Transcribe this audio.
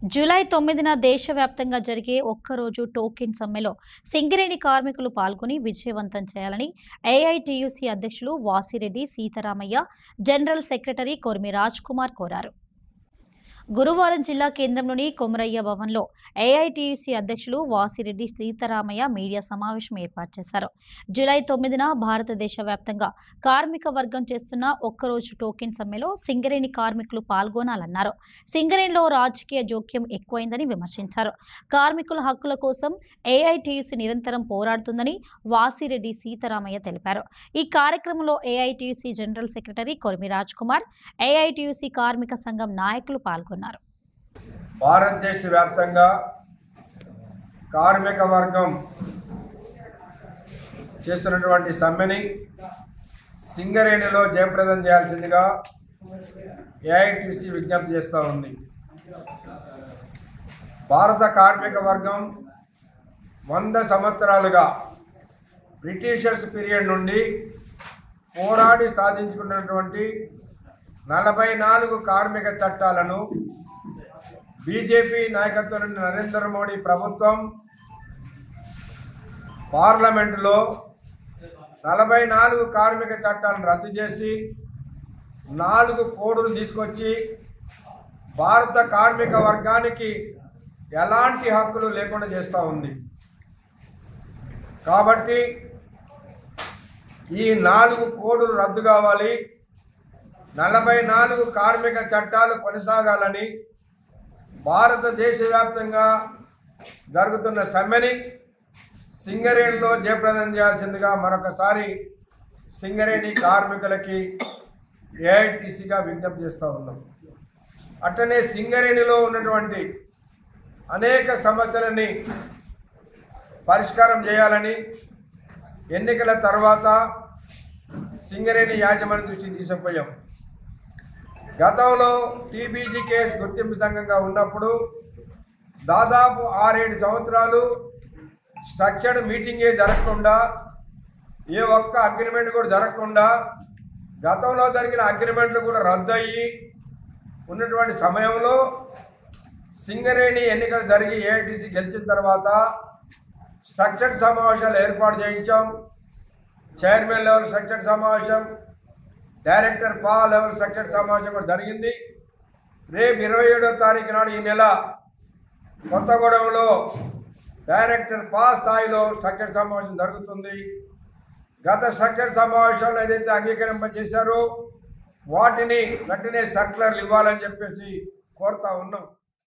July 9న దేశవ్యాప్తంగా జరిగే ఒక్కరోజు టోకెన్ సమ్మెలో సింగరేణి కార్మికులు పాల్గొని విజయవంతం చేయాలని ఏఐటీయూసీ అధ్యక్షులు వాసిరెడ్డి సీతారామయ్య, జనరల్ సెక్రటరీ కొర్మి రాజ్ కుమార్ కోరారు. గురువారం జిల్లా కేంద్రంలోని కొమరయ్య భవన్లో ఏఐటీయూసీ అధ్యక్షులు వాసిరెడ్డి సీతారామయ్య మీడియా సమావేశం ఏర్పాటు చేశారు. జూలై 9న భారతదేశ వ్యాప్తంగా కార్మిక వర్గం చేస్తున్న ఒక్కరోజు టోకెన్ సమ్మెలో సింగరేణి కార్మికులు పాల్గొనాలన్నారు. సింగరేణిలో రాజకీయ జోక్యం ఎక్కువైందని విమర్శించారు. కార్మికుల హక్కుల కోసం ఏఐటీయూసీ నిరంతరం పోరాడుతుందని వాసిరెడ్డి సీతారామయ్య తెలిపారు. ఈ కార్యక్రమంలో AITUC general secretary Kormi Raj Kumar, AITUC కార్మిక సంఘం నాయకులు పాల్గొన్నారు. భారతదేశ వ్యాప్తంగా కార్మిక వర్గం చేస్తున్నటువంటి సమ్మెని సింగరేణిలో జయప్రదం చేయాల్సిందిగా ఏఐటీసీ విజ్ఞప్తి చేస్తూ ఉంది. భారత కార్మిక వర్గం 100 సంవత్సరాలుగా బ్రిటిషర్స్ పీరియడ్ నుండి పోరాడి సాధించుకున్నటువంటి 44 కార్మిక చట్టాలను బీజేపీ నాయకత్వంలోని నరేంద్ర మోడీ ప్రభుత్వం పార్లమెంటులో 44 కార్మిక చట్టాలను రద్దు చేసి 4 కోడ్లు తీసుకొచ్చి భారత కార్మిక వర్గానికి ఎలాంటి హక్కులు లేకుండా చేస్తూ ఉంది. కాబట్టి ఈ 4 కోడ్లు రద్దు కావాలి, 44 కార్మిక చట్టాలు కొనసాగాలని భారతదేశ వ్యాప్తంగా జరుగుతున్న సమ్మెని సింగరేణిలో జయప్రదం చేయాల్సిందిగా మరొకసారి సింగరేణి కార్మికులకి ఏఐటీసీగా విజ్ఞప్తి చేస్తూ ఉన్నాం. అట్లనే సింగరేణిలో ఉన్నటువంటి అనేక సమస్యలని పరిష్కారం చేయాలని ఎన్నికల తర్వాత సింగరేణి యాజమాన్య దృష్టికి తీసుకుపోయాం. గతంలో టీబీజీ కేసు గుర్తింపు సంఘంగా ఉన్నప్పుడు దాదాపు 6-7 సంవత్సరాలు స్ట్రక్చర్డ్ మీటింగే జరగకుండా, ఏ ఒక్క అగ్రిమెంట్ కూడా జరగకుండా, గతంలో జరిగిన అగ్రిమెంట్లు కూడా రద్దు అయ్యి ఉన్నటువంటి సమయంలో సింగరేణి ఎన్నికలు జరిగి ఏఐటీసీ గెలిచిన తర్వాత స్ట్రక్చర్డ్ సమావేశాలు ఏర్పాటు చేయించాం. చైర్మన్ లెవెల్ స్ట్రక్చర్డ్ సమావేశం, డైరెక్టర్ పా లెవెల్ స్ట్రక్చర్డ్ సమావేశం కూడా జరిగింది. రేపు 27వ తారీఖు నాడు ఈ నెల కొత్తగూడెంలో డైరెక్టర్ పా స్థాయిలో స్ట్రక్చర్డ్ సమావేశం జరుగుతుంది. గత స్ట్రక్చర్డ్ సమావేశంలో ఏదైతే అంగీకరింపజేశారో వాటిని వెంటనే సర్క్యులర్లు ఇవ్వాలని చెప్పేసి కోరుతా ఉన్నాం.